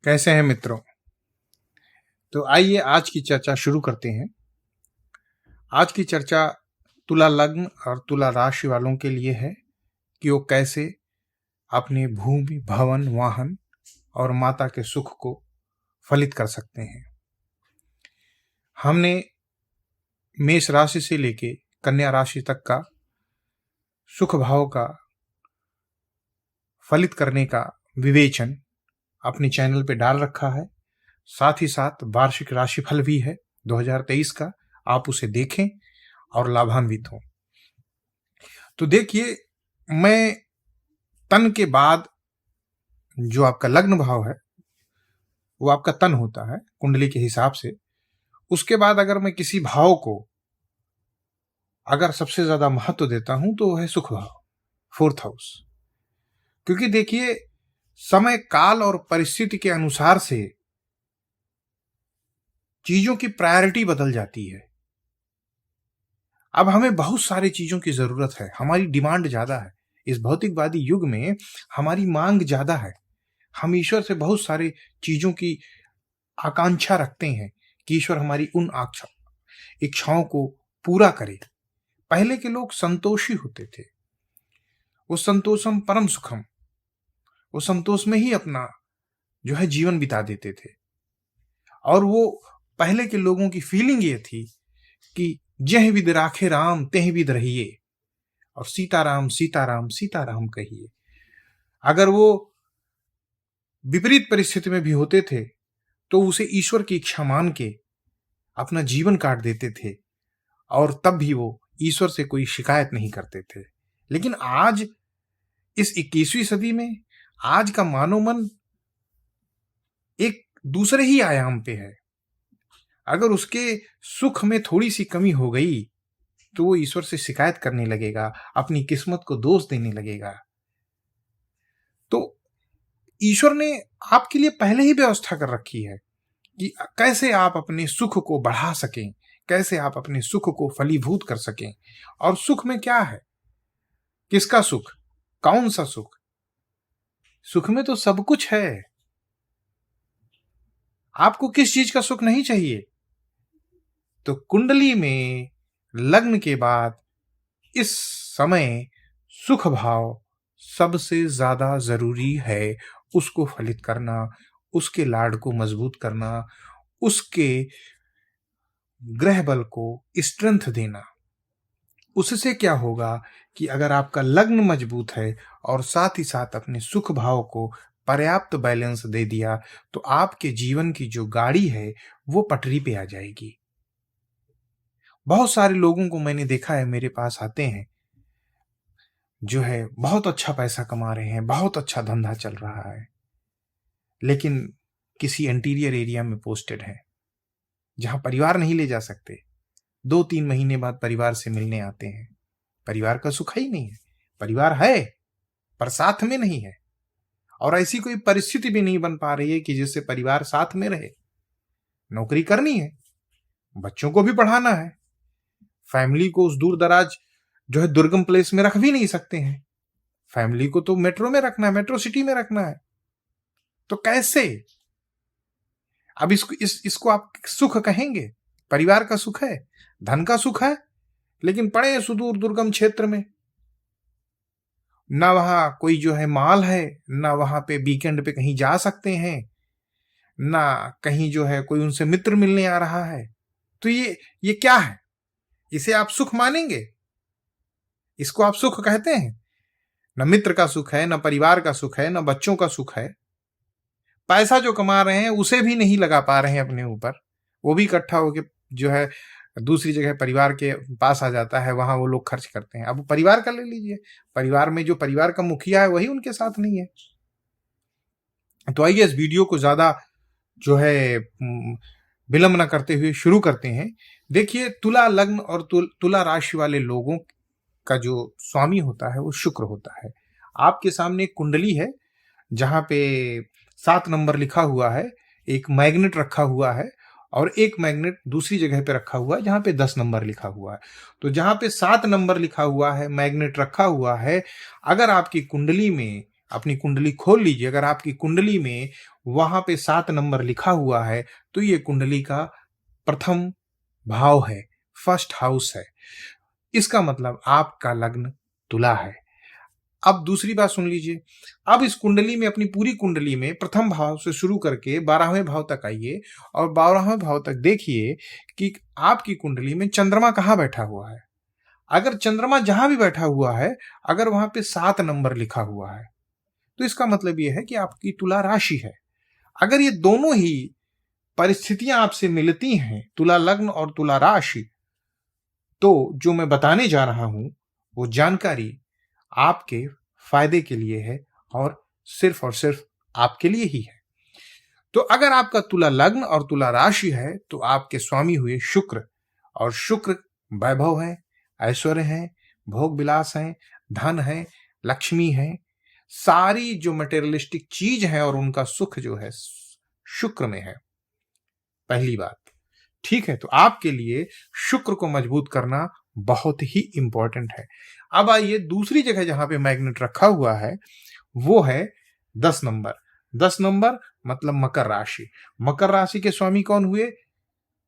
कैसे हैं मित्रों। तो आइए आज की चर्चा शुरू करते हैं। आज की चर्चा तुला लग्न और तुला राशि वालों के लिए है कि वो कैसे अपने भूमि, भवन, वाहन और माता के सुख को फलित कर सकते हैं। हमने मेष राशि से लेके कन्या राशि तक का सुख भाव का फलित करने का विवेचन अपने चैनल पे डाल रखा है। साथ ही साथ वार्षिक राशिफल भी है 2023 का, आप उसे देखें और लाभान्वित हों। तो देखिए, मैं तन के बाद जो आपका लग्न भाव है वो आपका तन होता है कुंडली के हिसाब से। उसके बाद अगर मैं किसी भाव को अगर सबसे ज्यादा महत्व देता हूं तो वो है सुख भाव, 4th हाउस। क्योंकि देखिए, समय, काल और परिस्थिति के अनुसार से चीजों की प्रायोरिटी बदल जाती है। अब हमें बहुत सारी चीजों की जरूरत है, हमारी डिमांड ज्यादा है। इस भौतिकवादी युग में हमारी मांग ज्यादा है। हम ईश्वर से बहुत सारी चीजों की आकांक्षा रखते हैं कि ईश्वर हमारी उन इच्छाओं को पूरा करे। पहले के लोग संतोषी होते थे, वो संतोषम परम सुखम, वो संतोष में ही अपना जो है जीवन बिता देते थे। और वो पहले के लोगों की फीलिंग ये थी कि जह विद राखे राम तेह विद रहिए, और सीताराम सीताराम सीताराम कहिए। अगर वो विपरीत परिस्थिति में भी होते थे तो उसे ईश्वर की इच्छा मान के अपना जीवन काट देते थे, और तब भी वो ईश्वर से कोई शिकायत नहीं करते थे। लेकिन आज इस 21वीं सदी में आज का मानव मन एक दूसरे ही आयाम पे है। अगर उसके सुख में थोड़ी सी कमी हो गई तो वो ईश्वर से शिकायत करने लगेगा, अपनी किस्मत को दोष देने लगेगा। तो ईश्वर ने आपके लिए पहले ही व्यवस्था कर रखी है कि कैसे आप अपने सुख को बढ़ा सकें, कैसे आप अपने सुख को फलीभूत कर सकें। और सुख में क्या है, किसका सुख, कौन सा सुख? सुख में तो सब कुछ है। आपको किस चीज का सुख नहीं चाहिए? तो कुंडली में लग्न के बाद इस समय सुख भाव सबसे ज्यादा जरूरी है। उसको फलित करना, उसके लाड को मजबूत करना, उसके ग्रह बल को स्ट्रेंथ देना। उससे क्या होगा कि अगर आपका लग्न मजबूत है और साथ ही साथ अपने सुख भाव को पर्याप्त बैलेंस दे दिया तो आपके जीवन की जो गाड़ी है वो पटरी पे आ जाएगी। बहुत सारे लोगों को मैंने देखा है, मेरे पास आते हैं, जो है बहुत अच्छा पैसा कमा रहे हैं, बहुत अच्छा धंधा चल रहा है, लेकिन किसी इंटीरियर एरिया में पोस्टेड है जहां परिवार नहीं ले जा सकते। 2-3 महीने बाद परिवार से मिलने आते हैं, परिवार का सुख ही नहीं है। परिवार है पर साथ में नहीं है, और ऐसी कोई परिस्थिति भी नहीं बन पा रही है कि जिससे परिवार साथ में रहे। नौकरी करनी है, बच्चों को भी पढ़ाना है, फैमिली को उस दूर दराज जो है दुर्गम प्लेस में रख भी नहीं सकते हैं। फैमिली को तो मेट्रो में रखना है, मेट्रो सिटी में रखना है। तो कैसे? अब इसको आप सुख कहेंगे? परिवार का सुख है, धन का सुख है, लेकिन पड़े सुदूर दुर्गम क्षेत्र में, ना वहां कोई जो है माल है, ना वहां पे वीकेंड पे कहीं जा सकते हैं, ना कहीं जो है कोई उनसे मित्र मिलने आ रहा है। तो ये क्या है? इसे आप सुख मानेंगे? इसको आप सुख कहते हैं? न मित्र का सुख है, न परिवार का सुख है, न बच्चों का सुख है। पैसा जो कमा रहे हैं उसे भी नहीं लगा पा रहे हैं अपने ऊपर, वो भी इकट्ठा होके जो है दूसरी जगह परिवार के पास आ जाता है, वहां वो लोग खर्च करते हैं। अब परिवार का ले लीजिए, परिवार में जो परिवार का मुखिया है वही उनके साथ नहीं है। तो आइए इस वीडियो को ज्यादा जो है विलंब न करते हुए शुरू करते हैं। देखिए, तुला लग्न और तुला राशि वाले लोगों का जो स्वामी होता है वो शुक्र होता है। आपके सामने एक कुंडली है जहां पे 7 नंबर लिखा हुआ है, एक मैग्नेट रखा हुआ है, और एक मैग्नेट दूसरी जगह पे रखा हुआ है जहां पे 10 नंबर लिखा हुआ है। तो जहां पे 7 नंबर लिखा हुआ है, मैग्नेट रखा हुआ है, अगर आपकी कुंडली में अपनी कुंडली खोल लीजिए, अगर आपकी कुंडली में वहां पे 7 नंबर लिखा हुआ है तो ये कुंडली का प्रथम भाव है, फर्स्ट हाउस है। इसका मतलब आपका लग्न तुला है। अब दूसरी बात सुन लीजिए, अब इस कुंडली में, अपनी पूरी कुंडली में प्रथम भाव से शुरू करके 12वें भाव तक आइए और 12वें भाव तक देखिए कि आपकी कुंडली में चंद्रमा कहाँ बैठा हुआ है। अगर चंद्रमा जहां भी बैठा हुआ है, अगर वहां पे 7 नंबर लिखा हुआ है तो इसका मतलब यह है कि आपकी तुला राशि है। अगर ये दोनों ही परिस्थितियां आपसे मिलती हैं, तुला लग्न और तुला राशि, तो जो मैं बताने जा रहा हूं वो जानकारी आपके फायदे के लिए है और सिर्फ आपके लिए ही है। तो अगर आपका तुला लग्न और तुला राशि है तो आपके स्वामी हुए शुक्र, और शुक्र वैभव है, ऐश्वर्य है, भोग विलास है, धन है, लक्ष्मी है, सारी जो मटेरियलिस्टिक चीज है और उनका सुख जो है शुक्र में है। पहली बात, ठीक है, तो आपके लिए शुक्र को मजबूत करना बहुत ही इंपॉर्टेंट है। अब आइए दूसरी जगह जहां पे मैग्नेट रखा हुआ है वो है 10 नंबर। 10 नंबर मतलब मकर राशि। मकर राशि के स्वामी कौन हुए?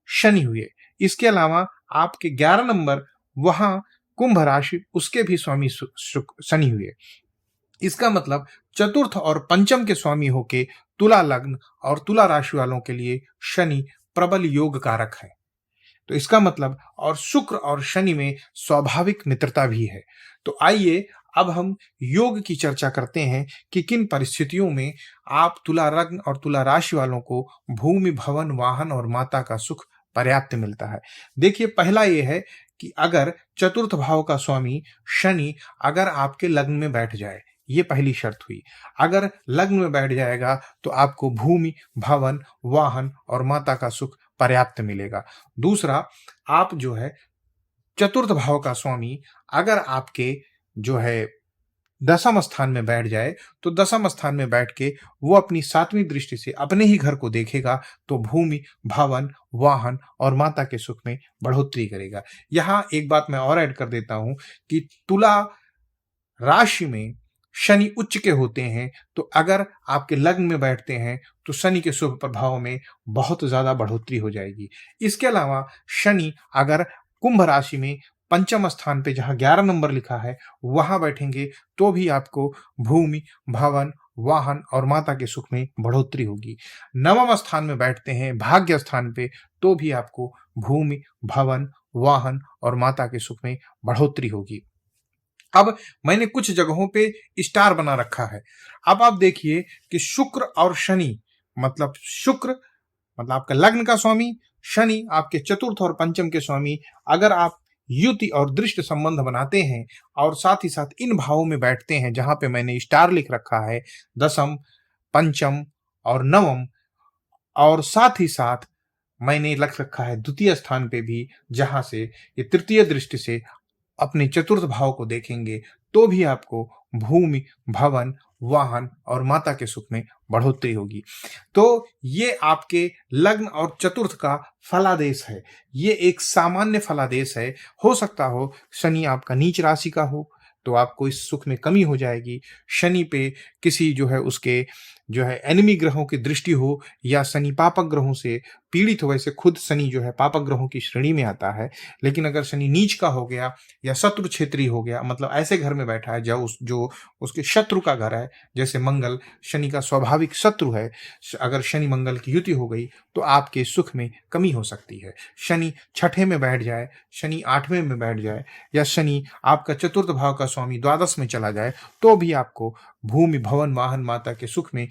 शनि हुए। इसके अलावा आपके 11 नंबर वहां कुंभ राशि, उसके भी स्वामी शनि हुए। इसका मतलब चतुर्थ और पंचम के स्वामी होके तुला लग्न और तुला राशि वालों के लिए शनि प्रबल योग कारक है। तो इसका मतलब, और शुक्र और शनि में स्वाभाविक मित्रता भी है। तो आइए अब हम योग की चर्चा करते हैं कि किन परिस्थितियों में आप तुला लग्न और तुला राशि वालों को भूमि, भवन, वाहन और माता का सुख पर्याप्त मिलता है। देखिए, पहला यह है कि अगर चतुर्थ भाव का स्वामी शनि अगर आपके लग्न में बैठ जाए, ये पहली शर्त हुई। अगर लग्न में बैठ जाएगा तो आपको भूमि, भवन, वाहन और माता का सुख पर्याप्त मिलेगा। दूसरा, आप जो है चतुर्थ भाव का स्वामी अगर आपके जो है दसम स्थान में बैठ जाए तो दसम स्थान में बैठ के वो अपनी 7वीं दृष्टि से अपने ही घर को देखेगा तो भूमि, भवन, वाहन और माता के सुख में बढ़ोतरी करेगा। यहां एक बात मैं और ऐड कर देता हूं कि तुला राशि में शनि उच्च के होते हैं, तो अगर आपके लग्न में बैठते हैं तो शनि के शुभ प्रभाव में बहुत ज्यादा बढ़ोतरी हो जाएगी। इसके अलावा शनि अगर कुंभ राशि में पंचम स्थान पे जहां 11 नंबर लिखा है वहां बैठेंगे तो भी आपको भूमि, भवन, वाहन और माता के सुख में बढ़ोतरी होगी। नवम स्थान में बैठते हैं भाग्य स्थान पे तो भी आपको भूमि, भवन, वाहन और माता के सुख में बढ़ोतरी होगी। अब मैंने कुछ जगहों पे स्टार बना रखा है। अब आप देखिए कि शुक्र और शनि, मतलब शुक्र मतलब आपका लग्न का स्वामी, शनि आपके चतुर्थ और पंचम के स्वामी, अगर आप युति और दृष्ट संबंध बनाते हैं और साथ ही साथ इन भावों में बैठते हैं जहां पे मैंने स्टार लिख रखा है, दसम, पंचम और नवम, और साथ ही साथ मैंने लिख रखा है द्वितीय स्थान पे भी, जहां से ये तृतीय दृष्टि से अपने चतुर्थ भाव को देखेंगे तो भी आपको भूमि, भवन, वाहन और माता के सुख में बढ़ोतरी होगी। तो ये आपके लग्न और चतुर्थ का फलादेश है। ये एक सामान्य फलादेश है। हो सकता हो शनि आपका नीच राशि का हो तो आपको इस सुख में कमी हो जाएगी। शनि पे किसी जो है उसके जो है एनिमी ग्रहों की दृष्टि हो या शनि पापक ग्रहों से पीड़ित हो, वैसे खुद शनि जो है पापक ग्रहों की श्रेणी में आता है, लेकिन अगर शनि नीच का हो गया या शत्रु क्षेत्रीय हो गया, मतलब ऐसे घर में बैठा है जो उसके शत्रु का घर है, जैसे मंगल शनि का स्वाभाविक शत्रु है, अगर शनि मंगल की युति हो गई तो आपके सुख में कमी हो सकती है। शनि छठे में बैठ जाए, शनि 8वें में बैठ जाए, या शनि आपका चतुर्थ भाव का स्वामी द्वादश में चला जाए तो भी आपको भूमि, भवन, वाहन, माता के सुख में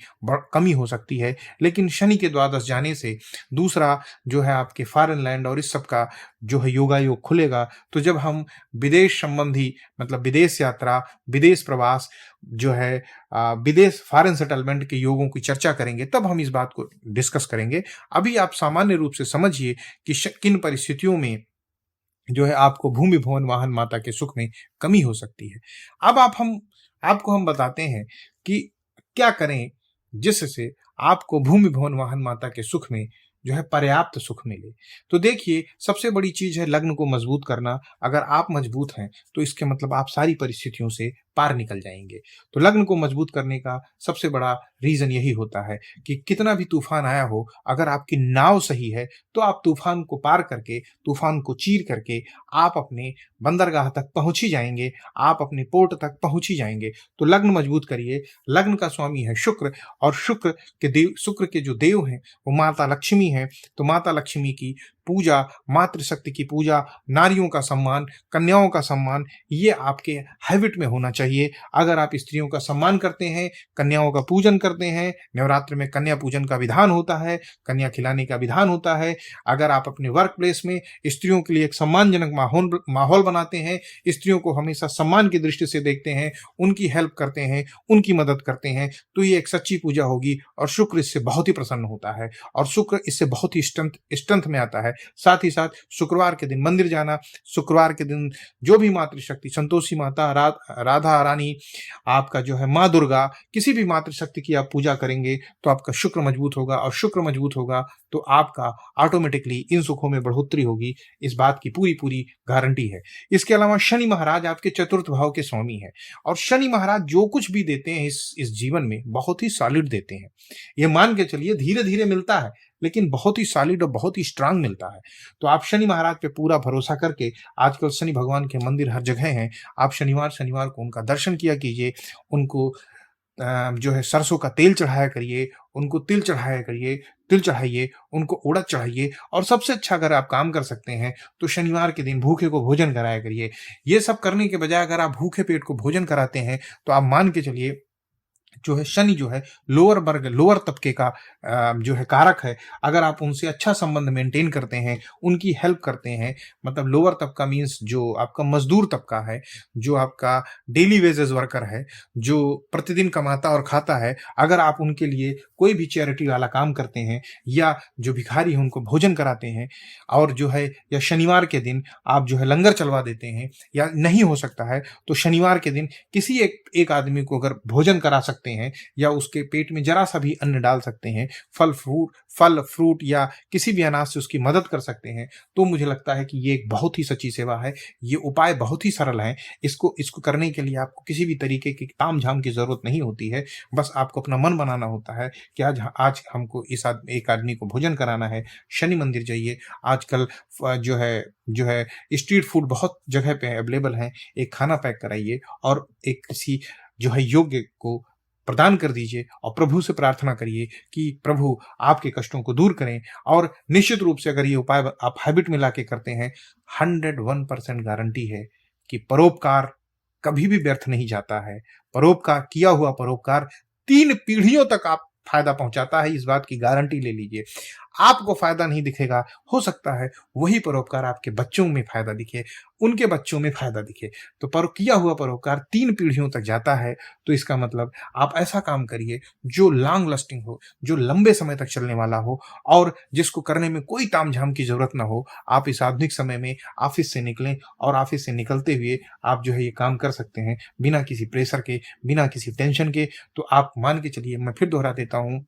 कमी हो सकती है। लेकिन शनि के द्वादश जाने से दूसरा जो है आपके फॉरेन लैंड और इस सब का जो है योगायोग खुलेगा। तो जब हम विदेश संबंधी, मतलब विदेश यात्रा, विदेश प्रवास जो है विदेश फॉरेन सेटलमेंट के योगों की चर्चा करेंगे तब हम इस बात को डिस्कस करेंगे। अभी आप सामान्य रूप से समझिए कि किन परिस्थितियों में जो है आपको भूमि, भवन, वाहन, माता के सुख में कमी हो सकती है। अब आपको हम बताते हैं कि क्या करें जिससे आपको भूमि, भवन, वाहन, माता के सुख में जो है पर्याप्त सुख मिले। तो देखिए, सबसे बड़ी चीज़ है लग्न को मजबूत करना। अगर आप मजबूत हैं, तो इसके मतलब आप सारी परिस्थितियों से पार निकल जाएँगे। तो लग्न को मजबूत करने का सबसे बड़ा रीज़न यही होता है कि कितना भी तूफ़ान आया हो, अगर आपकी नाव सही है, तो आप तूफ़ान को पार करके, तूफ़ान को चीर करके आप अपने बंदरगाह तक पहुँच ही जाएँगे, आप अपने पोर्ट तक पहुँच ही जाएँगे। तो लग्न मजबूत करिए। लग्न का स्वामी है शुक्र, और शुक्र के जो देव हैं, वो माता लक्ष्मी हैं। तो माता लक्ष्मी की पूजा, मातृशक्ति की पूजा, नारियों का सम्मान, कन्याओं का सम्मान, ये आपके हैबिट में होना चाहिए। अगर आप स्त्रियों का सम्मान करते हैं, कन्याओं का पूजन करते हैं, नवरात्र में कन्या पूजन का विधान होता है, कन्या खिलाने का विधान होता है। अगर आप अपने वर्क प्लेस में स्त्रियों के लिए एक सम्मानजनक माहौल बनाते हैं, स्त्रियों को हमेशा सम्मान की दृष्टि से देखते हैं, उनकी हेल्प करते हैं, उनकी मदद करते हैं, तो ये एक सच्ची पूजा होगी और शुक्र इससे बहुत ही प्रसन्न होता है और शुक्र इससे बहुत ही स्ट्रेंथ में आता है। साथ ही साथ शुक्रवार के दिन मंदिर जाना, शुक्रवार के दिन जो भी मातृशक्ति, संतोषी माता, राधा रानी, आपका जो है माँ दुर्गा, किसी भी मातृशक्ति की आप पूजा करेंगे तो आपका शुक्र मजबूत होगा, और शुक्र मजबूत होगा तो आपका ऑटोमेटिकली इन सुखों में बढ़ोतरी होगी। इस बात की पूरी पूरी गारंटी है। इसके अलावा शनि महाराज आपके चतुर्थ भाव के स्वामी हैं, और शनि महाराज जो कुछ भी देते हैं इस जीवन में बहुत ही सॉलिड देते हैं। ये मान के चलिए धीरे धीरे मिलता है, लेकिन बहुत ही सॉलिड और बहुत ही स्ट्रांग मिलता है। तो आप शनि महाराज पे पूरा भरोसा करके, आजकल शनि भगवान के मंदिर हर जगह हैं, आप शनिवार को उनका दर्शन किया कीजिए, उनको जो है सरसों का तेल चढ़ाया करिए, उनको तिल चढ़ाइए, उनको उड़द चढ़ाइए, और सबसे अच्छा अगर आप काम कर सकते हैं तो शनिवार के दिन भूखे को भोजन कराया करिए। ये सब करने के बजाय अगर आप भूखे पेट को भोजन कराते हैं तो आप मान के चलिए जो है शनि जो है लोअर तबके का जो है कारक है। अगर आप उनसे अच्छा संबंध मेंटेन करते हैं, उनकी हेल्प करते हैं, मतलब लोअर तबका मीन्स जो आपका मजदूर तबका है, जो आपका डेली वेजेस वर्कर है, जो प्रतिदिन कमाता और खाता है, अगर आप उनके लिए कोई भी चैरिटी वाला काम करते हैं, या जो भिखारी है उनको भोजन कराते हैं, और जो है या शनिवार के दिन आप जो है लंगर चलवा देते हैं, या नहीं हो सकता है तो शनिवार के दिन किसी एक आदमी को अगर भोजन करा सकते हैं, या उसके पेट में जरा सा भी अन्न डाल सकते हैं, फल फ्रूट या किसी भी अनाज से उसकी मदद कर सकते हैं, तो मुझे लगता है कि ये एक बहुत ही सच्ची सेवा है। ये उपाय बहुत ही सरल है। इसको करने के लिए आपको किसी भी तरीके की तामझाम की जरूरत नहीं होती है। बस आपको अपना मन बनाना होता है कि आज हमको एक आदमी को भोजन कराना है। शनि मंदिर जाइए। आजकल जो है स्ट्रीट फूड बहुत जगह पे अवेलेबल है। एक खाना पैक कराइए और एक किसी जो है योग्य को प्रदान कर दीजिए, और प्रभु से प्रार्थना करिए कि प्रभु आपके कष्टों को दूर करें। और निश्चित रूप से अगर ये उपाय आप हैबिट में लाके करते हैं, 101% गारंटी है कि परोपकार कभी भी व्यर्थ नहीं जाता है। किया हुआ परोपकार 3 पीढ़ियों तक आप फायदा पहुंचाता है, इस बात की गारंटी ले लीजिए। आपको फायदा नहीं दिखेगा, हो सकता है वही परोपकार आपके बच्चों में फायदा दिखे, उनके बच्चों में फायदा दिखे। तो किया हुआ परोपकार 3 पीढ़ियों तक जाता है। तो इसका मतलब आप ऐसा काम करिए जो लॉन्ग लास्टिंग हो, जो लंबे समय तक चलने वाला हो, और जिसको करने में कोई तामझाम की जरूरत ना हो। आप इस आधुनिक समय में ऑफिस से निकलें, और ऑफिस से निकलते हुए आप जो है ये काम कर सकते हैं बिना किसी प्रेशर के, बिना किसी टेंशन के। तो आप मान के चलिए, मैं फिर दोहरा देता हूं,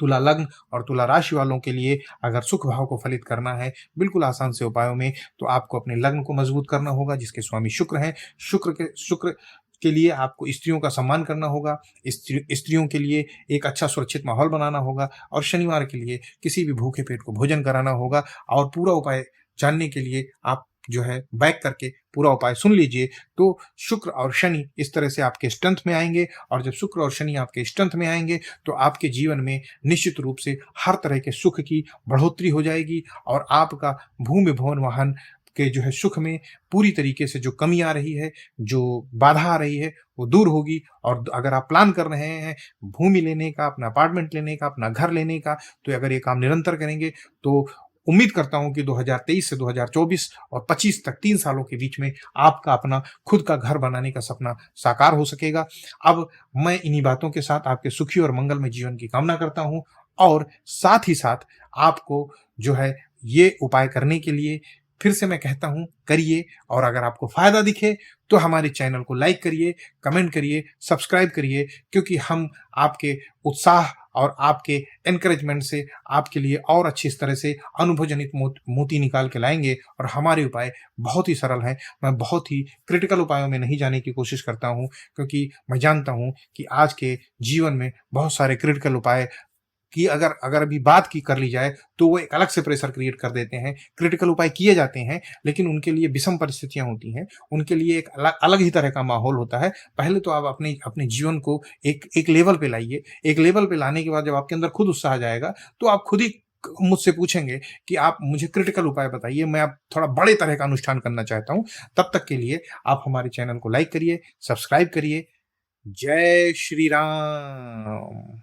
तुला लग्न और तुला राशि वालों के लिए अगर सुख भाव को फलित करना है बिल्कुल आसान से उपायों में, तो आपको अपने लग्न को मजबूत करना होगा, जिसके स्वामी शुक्र हैं। शुक्र के लिए आपको स्त्रियों का सम्मान करना होगा, स्त्रियों के लिए एक अच्छा सुरक्षित माहौल बनाना होगा, और शनिवार के लिए किसी भी भूखे पेट को भोजन कराना होगा। और पूरा उपाय जानने के लिए आप जो है बैक करके पूरा उपाय सुन लीजिए। तो शुक्र और शनि इस तरह से आपके स्ट्रेंथ में आएंगे, और जब शुक्र और शनि आपके स्ट्रेंथ में आएंगे तो आपके जीवन में निश्चित रूप से हर तरह के सुख की बढ़ोतरी हो जाएगी, और आपका भूमि भवन वाहन के जो है सुख में पूरी तरीके से जो कमी आ रही है, जो बाधा आ रही है, वो दूर होगी। और अगर आप प्लान कर रहे हैं भूमि लेने का, अपना अपार्टमेंट लेने का, अपना घर लेने का, तो अगर ये काम निरंतर करेंगे तो उम्मीद करता हूं कि 2023 से 2024 और 25 तक 3 सालों के बीच में आपका अपना खुद का घर बनाने का सपना साकार हो सकेगा। अब मैं इन्हीं बातों के साथ आपके सुखी और मंगलमय जीवन की कामना करता हूं, और साथ ही साथ आपको जो है ये उपाय करने के लिए फिर से मैं कहता हूं करिए। और अगर आपको फायदा दिखे तो हमारे चैनल को लाइक करिए, कमेंट करिए, सब्सक्राइब करिए, क्योंकि हम आपके उत्साह और आपके एनकरेजमेंट से आपके लिए और अच्छी इस तरह से अनुभवजनित मोती निकाल के लाएंगे। और हमारे उपाय बहुत ही सरल हैं। मैं बहुत ही क्रिटिकल उपायों में नहीं जाने की कोशिश करता हूँ, क्योंकि मैं जानता हूँ कि आज के जीवन में बहुत सारे क्रिटिकल उपाय की अगर अगर अभी बात की कर ली जाए तो वो एक अलग से प्रेशर क्रिएट कर देते हैं। क्रिटिकल उपाय किए जाते हैं, लेकिन उनके लिए विषम परिस्थितियां होती हैं, उनके लिए एक अलग अलग ही तरह का माहौल होता है। पहले तो आप अपने अपने जीवन को एक एक लेवल पे लाइए। एक लेवल पे लाने के बाद जब आपके अंदर खुद उत्साह आ जाएगा तो आप खुद ही मुझसे पूछेंगे कि आप मुझे क्रिटिकल उपाय बताइए, मैं अब थोड़ा बड़े तरह का अनुष्ठान करना चाहता हूं। तब तक के लिए आप हमारे चैनल को लाइक करिए, सब्सक्राइब करिए। जय श्री राम।